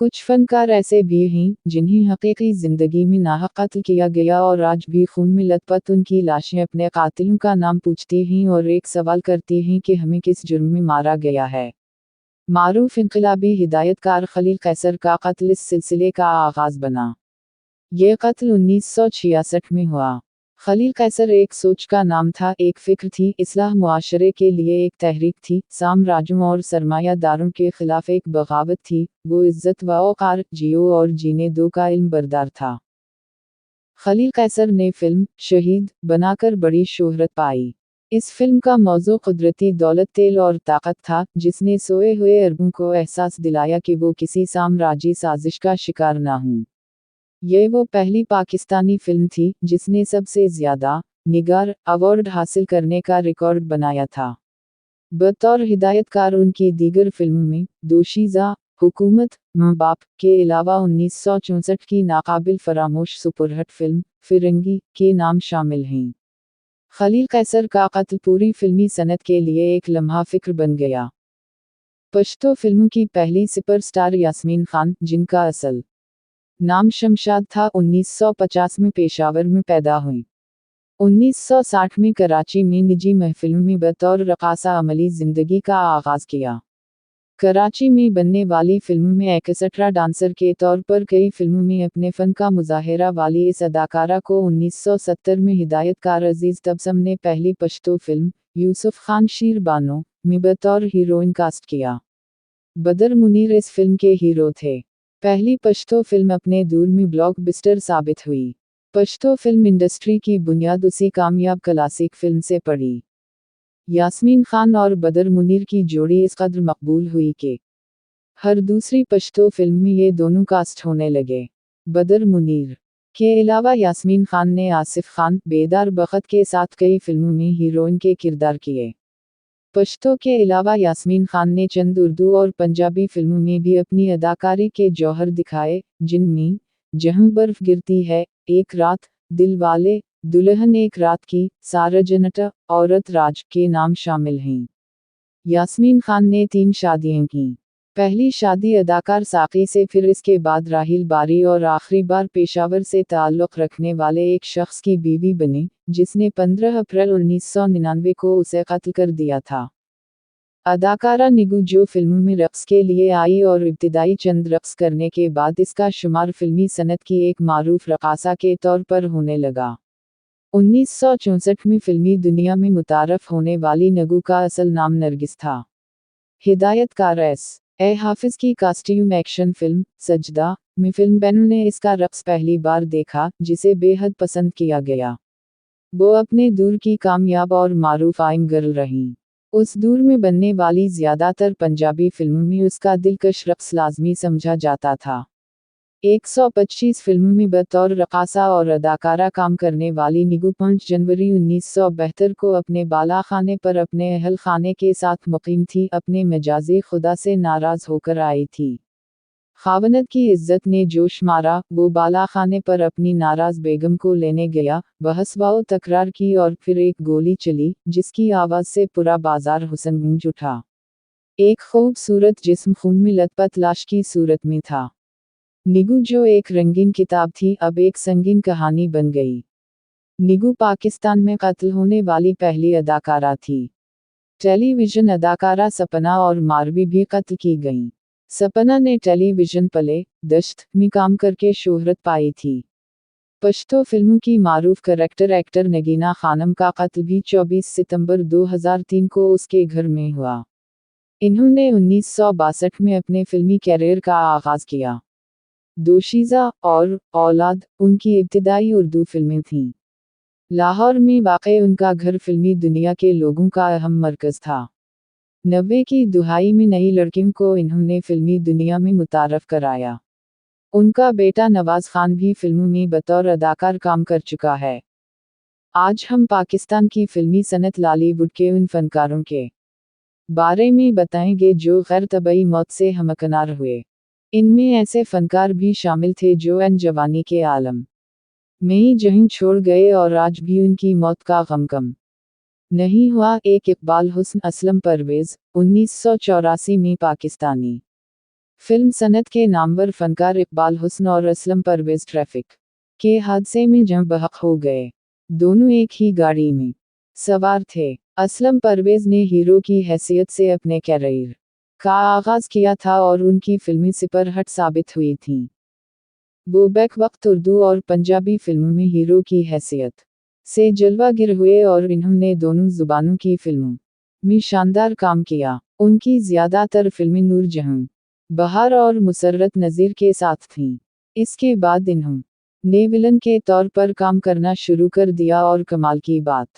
कुछ फनकार ऐसे भी हैं जिन्हें हकीकी जिंदगी में नाहक कत्ल किया गया और आज भी खून में लथपथ उनकी लाशें अपने कातिलों का नाम पूछती हैं और एक सवाल करती हैं कि हमें किस जुर्म में मारा गया है। मारूफ इनकलाबी हिदायतकार खलील कैसर का कत्ल इस सिलसिले का आगाज बना। ये कत्ल 1966 में हुआ। खलील कैसर एक सोच का नाम था, एक फिक्र थी, इस्लाह मुआशरे के लिए एक तहरीक थी, साम्राज्यों और सरमायादारों के खिलाफ एक बगावत थी। वो इज्जत व औकार, जियो और जीने दो का इल्म बरदार था। खलील कैसर ने फिल्म शहीद बनाकर बड़ी शोहरत पाई। इस फिल्म का मौजू कुदरती दौलत, तेल और ताकत था, जिसने सोए हुए अरबों को एहसास दिलाया कि वो किसी साम्राज्यी साजिश का शिकार ना हों। ये वो पहली पाकिस्तानी फिल्म थी जिसने सबसे ज्यादा निगार अवार्ड हासिल करने का रिकॉर्ड बनाया था। बतौर हिदायतकार उनकी दीगर फिल्मों में दोशीज़ा, हुकूमत, माँ बाप के अलावा 1964 की नाकाबिल फरामोश सुपरहिट फिल्म फिरंगी के नाम शामिल हैं। खलील कैसर का कत्ल पूरी फिल्मी सनत के लिए एक लम्हा फिक्र बन गया। पश्तो फिल्मों की पहली सुपरस्टार यास्मीन खान, जिनका असल नाम शमशाद था, 1950 में पेशावर में पैदा हुई। 1960 में कराची में निजी महफिलों में बतौर रकासा अमली जिंदगी का आगाज किया। कराची में बनने वाली फिल्मों में एक्सेट्रा डांसर के तौर पर कई फिल्मों में अपने फन का मुजाहिरा वाली इस अदाकारा को 1970 में हिदायतकार अजीज तबसम ने पहली पश्तो फिल्म यूसुफ खान शीर बानो में बतौर हीरोइन कास्ट किया। बदर मुनीर इस फिल्म के हीरो थे। पहली पश्तो फिल्म अपने दौर में ब्लॉकबस्टर साबित हुई। पश्तो फिल्म इंडस्ट्री की बुनियाद उसी कामयाब क्लासिक फिल्म से पड़ी। यास्मीन खान और बदर मुनीर की जोड़ी इस कदर मकबूल हुई कि हर दूसरी पश्तो फिल्म में ये दोनों कास्ट होने लगे। बदर मुनीर के अलावा यास्मीन खान ने आसिफ खान, बेदार बखत के साथ कई फिल्मों में हीरोइन के किरदार किए। पश्तो के अलावा यास्मीन खान ने चंद उर्दू और पंजाबी फिल्मों में भी अपनी अदाकारी के जौहर दिखाए, जिनमें जहाँ बर्फ गिरती है, एक रात, दिल वाले, दुल्हन एक रात की, सारजनटा, औरत राज के नाम शामिल हैं। यास्मीन खान ने 3 शादियां की। पहली शादी अदाकार साकी से, फिर इसके बाद राहिल बारी और आखिरी बार पेशावर से ताल्लुक़ रखने वाले एक शख्स की बीवी बने, जिसने 15 अप्रैल 1999 को उसे कत्ल कर दिया था। अदाकारा निगू जो फिल्मों में रक्स के लिए आई और इब्तिदाई चंद रक्स करने के बाद इसका शुमार फिल्मी सनत की एक मारूफ रकासा के तौर पर होने लगा। 1964 में फिल्मी दुनिया में मुतारफ होने वाली नगू का असल नाम नरगिस था। हिदायतकार ए हाफिज की कास्ट्यूम एक्शन फिल्म सजदा में फिल्म बैनू ने इसका रक्स पहली बार देखा, जिसे बेहद पसंद किया गया। वो अपने दौर की कामयाब और मारूफ आइम गर्ल रहीं। उस दौर में बनने वाली ज़्यादातर पंजाबी फिल्मों में उसका दिलकश रक्स लाजमी समझा जाता था। 125 फिल्मों में बतौर रकासा और अदाकारा काम करने वाली निगू 5 जनवरी 1972 को अपने बाला खाने पर अपने अहल खाने के साथ मुकीम थी। अपने मजाजी खुदा से नाराज होकर आई थी। खावनत की इज्जत ने जोश मारा, वो बाला खाने पर अपनी नाराज बेगम को लेने गया, बहस व तकरार की और फिर एक गोली चली, जिसकी आवाज़ से पूरा बाजार हुस्न गूंज उठा। एक खूबसूरत जिस्म खून में लथपथ लाश की सूरत में था। निगू जो एक रंगीन किताब थी, अब एक संगीन कहानी बन गई। निगू पाकिस्तान में कत्ल होने वाली पहली अदाकारा थी। टेलीविज़न अदाकारा सपना और मारवी भी कत्ल की गईं। सपना ने टेलीविज़न प्ले दश्त में काम करके शोहरत पाई थी। पश्तो फिल्मों की मारूफ करैक्टर एक्टर नगीना खानम का कत्ल भी 24 सितंबर 2003 को उसके घर में हुआ। इन्होंने 1962 में अपने फिल्मी कैरियर का आगाज़ किया। दोशीज़ा और औलाद उनकी इब्तिदाई उर्दू फिल्में थीं। लाहौर में वाक़े उनका घर फिल्मी दुनिया के लोगों का अहम मरकज़ था। 90 की दुहाई में नई लड़कियों को इन्होंने फिल्मी दुनिया में मुतारफ़ कराया। उनका बेटा नवाज़ खान भी फिल्मों में बतौर अदाकार काम कर चुका है। आज हम पाकिस्तान की फिल्मी सनत लॉलीवुड के उन फनकारों के बारे में बताएंगे जो गैर तबई मौत से हमकनार हुए। इनमें ऐसे फनकार भी शामिल थे जो जवानी के आलम में ही जहीं छोड़ गए और आज भी उनकी मौत का गम कम नहीं हुआ। एक इकबाल हुस्न असलम परवेज़ 1984 में पाकिस्तानी फिल्म सनत के नामवर फनकार इकबाल हुस्न और असलम परवेज ट्रैफिक के हादसे में जम बहक हो गए। दोनों एक ही गाड़ी में सवार थे। असलम परवेज ने हीरो की हैसियत से अपने कैरियर का आगाज किया था और उनकी फिल्में सुपरहिट साबित हुई थीं। वो बैक वक्त उर्दू और पंजाबी फिल्मों में हीरो की हैसियत से जलवागर हुए और इन्होंने दोनों जुबानों की फिल्मों में शानदार काम किया। उनकी ज़्यादातर फिल्में नूर जहां, बहार और मुसर्रत नज़ीर के साथ थीं। इसके बाद इन्होंने विलन के तौर पर काम करना शुरू कर दिया और कमाल की बात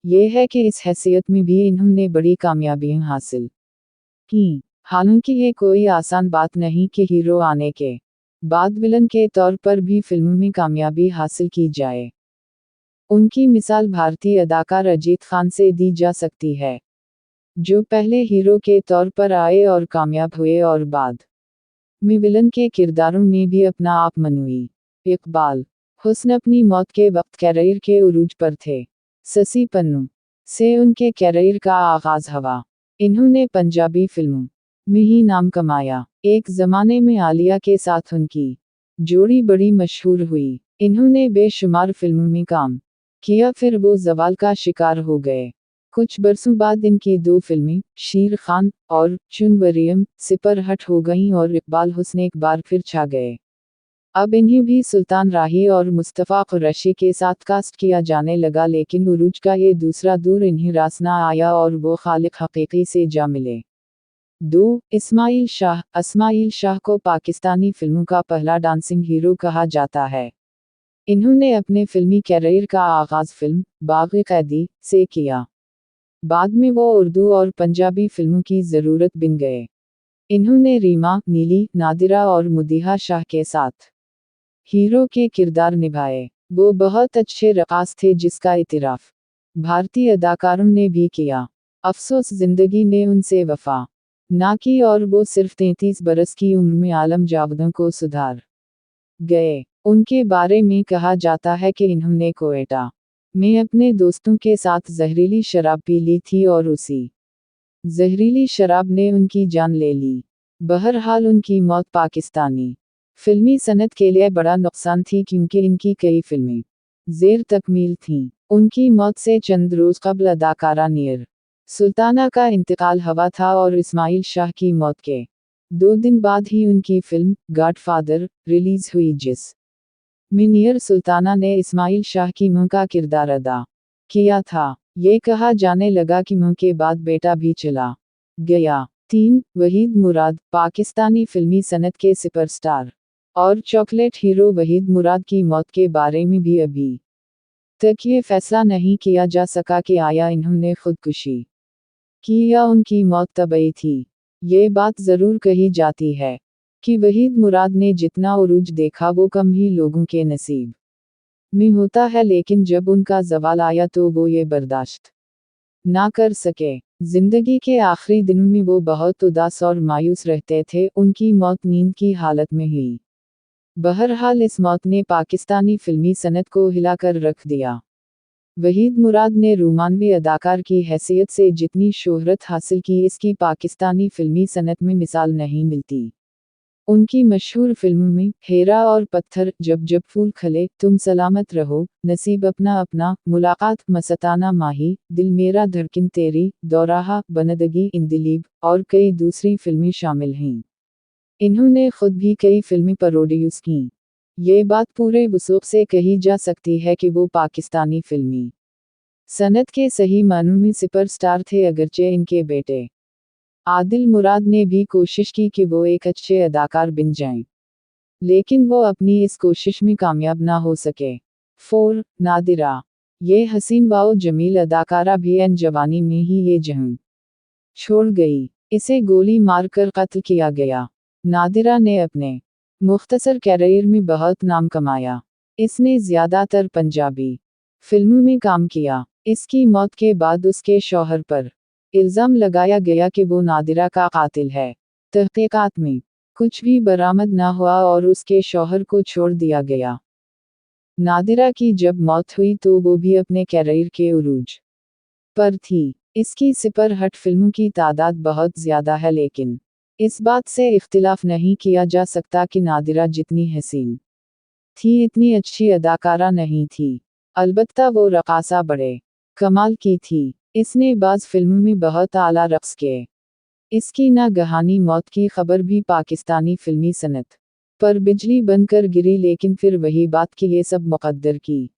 यह है कि इस हैसियत में भी इन्होंने बड़ी कामयाबियां हासिल की। हालांकि ये कोई आसान बात नहीं कि हीरो आने के बाद विलन के तौर पर भी फिल्मों में कामयाबी हासिल की जाए। उनकी मिसाल भारतीय अदाकार अजीत खान से दी जा सकती है, जो पहले हीरो के तौर पर आए और कामयाब हुए और बाद में विलन के किरदारों में भी अपना आप मनवाई। इकबाल हुस्न अपनी मौत के वक्त कैरियर के उरूज पर थे। ससी पन्नू से उनके कैरियर का आगाज हुआ। इन्होंने पंजाबी फिल्मों में ही नाम कमाया। एक ज़माने में आलिया के साथ उनकी जोड़ी बड़ी मशहूर हुई। इन्होंने बेशुमार फिल्मों में काम किया, फिर वो ज़वाल का शिकार हो गए। कुछ बरसों बाद इनकी 2 फिल्में शेर खान और चुनवरियम सुपरहिट हो गईं और इकबाल हुस्न एक बार फिर छा गए। अब इन्हें भी सुल्तान राही और मुस्तफ़ा कुरैशी के साथ कास्ट किया जाने लगा, लेकिन उरूज का ये दूसरा दौर इन्हें रास ना आया और वो खालिक हकीकी से जा मिले। 2. इस्माइल शाह। इस्माइल शाह को पाकिस्तानी फिल्मों का पहला डांसिंग हीरो कहा जाता है। इन्होंने अपने फिल्मी कैरियर का आगाज फिल्म बाग़-ए-क़ैदी से किया। बाद में वो उर्दू और पंजाबी फिल्मों की ज़रूरत बन गए। इन्होंने रीमा, नीली, नादिरा और मुदीहा शाह के साथ हीरो के किरदार निभाए। वो बहुत अच्छे रक़ास थे जिसका इतिराफ़ भारतीय अदाकारों ने भी किया। अफ़सोस ज़िंदगी ने उनसे वफ़ा ना की और वो सिर्फ 33 बरस की उम्र में आलम जावदों को सुधार गए। उनके बारे में कहा जाता है कि इन्होंने कोयटा में अपने दोस्तों के साथ जहरीली शराब पी ली थी और उसी जहरीली शराब ने उनकी जान ले ली। बहरहाल उनकी मौत पाकिस्तानी फिल्मी सनत के लिए बड़ा नुकसान थी, क्योंकि इनकी कई फिल्में ज़ेर तकमील थीं। उनकी मौत से चंद रोज़ कबल अदाकारा नीर सुल्ताना का इंतकाल हुआ था और इस्माइल शाह की मौत के 2 दिन बाद ही उनकी फिल्म गॉडफादर रिलीज हुई, जिस में नीर सुल्ताना ने इस्माइल शाह की मां का किरदार अदा किया था। ये कहा जाने लगा कि मां के बाद बेटा भी चला गया। 3. वहीद मुराद। पाकिस्तानी फिल्मी सनत के सुपरस्टार और चॉकलेट हीरो वहीद मुराद की मौत के बारे में भी अभी तक ये फैसला नहीं किया जा सका कि आया इन्होंने खुदकुशी की या उनकी मौत तबई थी। ये बात ज़रूर कही जाती है कि वहीद मुराद ने जितना उरूज देखा वो कम ही लोगों के नसीब में होता है, लेकिन जब उनका ज़वाल आया तो वो ये बर्दाश्त ना कर सके। जिंदगी के आखिरी दिनों में वो बहुत उदास और मायूस रहते थे। उनकी मौत नींद की हालत में हुई। बहरहाल इस मौत ने पाकिस्तानी फिल्मी सनत को हिलाकर रख दिया। वहीद मुराद ने रोमानवी अदाकार की हैसियत से जितनी शोहरत हासिल की, इसकी पाकिस्तानी फिल्मी सनत में मिसाल नहीं मिलती। उनकी मशहूर फिल्मों में हेरा और पत्थर, जब जब फूल खले, तुम सलामत रहो, नसीब अपना अपना, मुलाकात, मस्ताना माही, दिल मेरा धड़कन तेरी, दौराहा, बनदगी, इंदिलीब और कई दूसरी फिल्में शामिल हैं। इन्होंने खुद भी कई फिल्में प्रोड्यूस की। ये बात पूरे वसूख से कही जा सकती है कि वो पाकिस्तानी फिल्मी सनत के सही मानों में सुपरस्टार थे, अगरचे इनके बेटे आदिल मुराद ने भी कोशिश की कि वो एक अच्छे अदाकार बन जाएं, लेकिन वो अपनी इस कोशिश में कामयाब ना हो सके। 4. नादिरा। ये हसीन वाओ जमील अदाकारा भी एन जवानी में ही ये जहां छोड़ गई। इसे गोली मारकर कत्ल किया गया। नादिरा ने अपने मुख्तसर कैरियर में बहुत नाम कमाया। इसने ज़्यादातर पंजाबी फिल्मों में काम किया। इसकी मौत के बाद उसके शौहर पर इल्ज़ाम लगाया गया कि वो नादिरा का कातिल है। तहक़ीक़ात में कुछ भी बरामद ना हुआ और उसके शौहर को छोड़ दिया गया। नादिरा की जब मौत हुई तो वो भी अपने कैरियर के उरूज पर थी। इसकी सुपरहिट फिल्मों की तादाद बहुत ज़्यादा है, लेकिन इस बात से इख्तिलाफ नहीं किया जा सकता कि नादिरा जितनी हसीन थी इतनी अच्छी अदाकारा नहीं थी। अलबत्ता वो रकासा बड़े कमाल की थी। इसने बाज़ फिल्मों में बहुत आला रक़्स किए। इसकी नागहानी मौत की खबर भी पाकिस्तानी फिल्मी सनत पर बिजली बनकर गिरी, लेकिन फिर वही बात कि ये सब मुक़द्दर की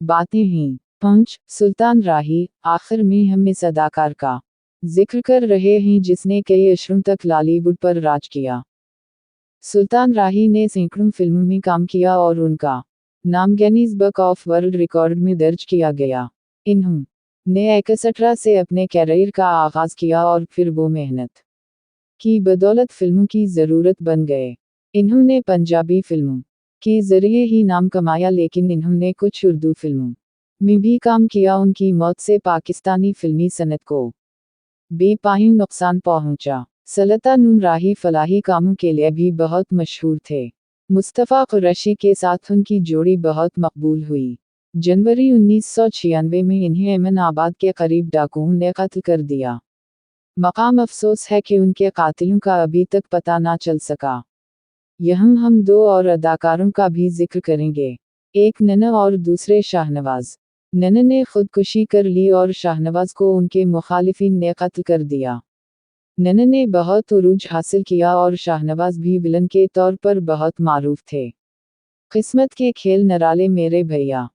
बातें हैं। पंच सुल्तान राही। आखिर में हम इस अदाकार का जिक्र कर रहे हैं जिसने कई अशरों तक लॉलीवुड पर राज किया। सुल्तान राही ने सैकड़ों फिल्मों में काम किया और उनका नाम Guinness book of world record में दर्ज किया गया। इन्होंने 61 से अपने कैरियर का आगाज किया और फिर वो मेहनत की बदौलत फिल्मों की ज़रूरत बन गए। इन्होंने पंजाबी फिल्मों के ज़रिए ही नाम कमाया, लेकिन इन्होंने कुछ उर्दू फिल्मों में भी काम किया। उनकी मौत से पाकिस्तानी फिल्मी सनत को बेपायूं नुकसान पहुंचा। सुल्तान राही फलाही कामों के लिए भी बहुत मशहूर थे। मुस्तफ़ा कुरैशी के साथ उनकी जोड़ी बहुत मकबूल हुई। जनवरी 1996 में इन्हें एमन आबाद के करीब डाकुओं ने कत्ल कर दिया। मकाम अफसोस है कि उनके कातिलों का अभी तक पता ना चल सका। यहाँ हम दो और अदाकारों का भी जिक्र करेंगे, एक नन्हा और दूसरे शाहनवाज। नन्हा ने खुदकुशी कर ली और शाहनवाज को उनके मुखालिफिन ने कत्ल कर दिया। नन्हा ने बहुत उरूज हासिल किया और शाहनवाज भी विलन के तौर पर बहुत मारूफ थे। किस्मत के खेल नराले मेरे भैया।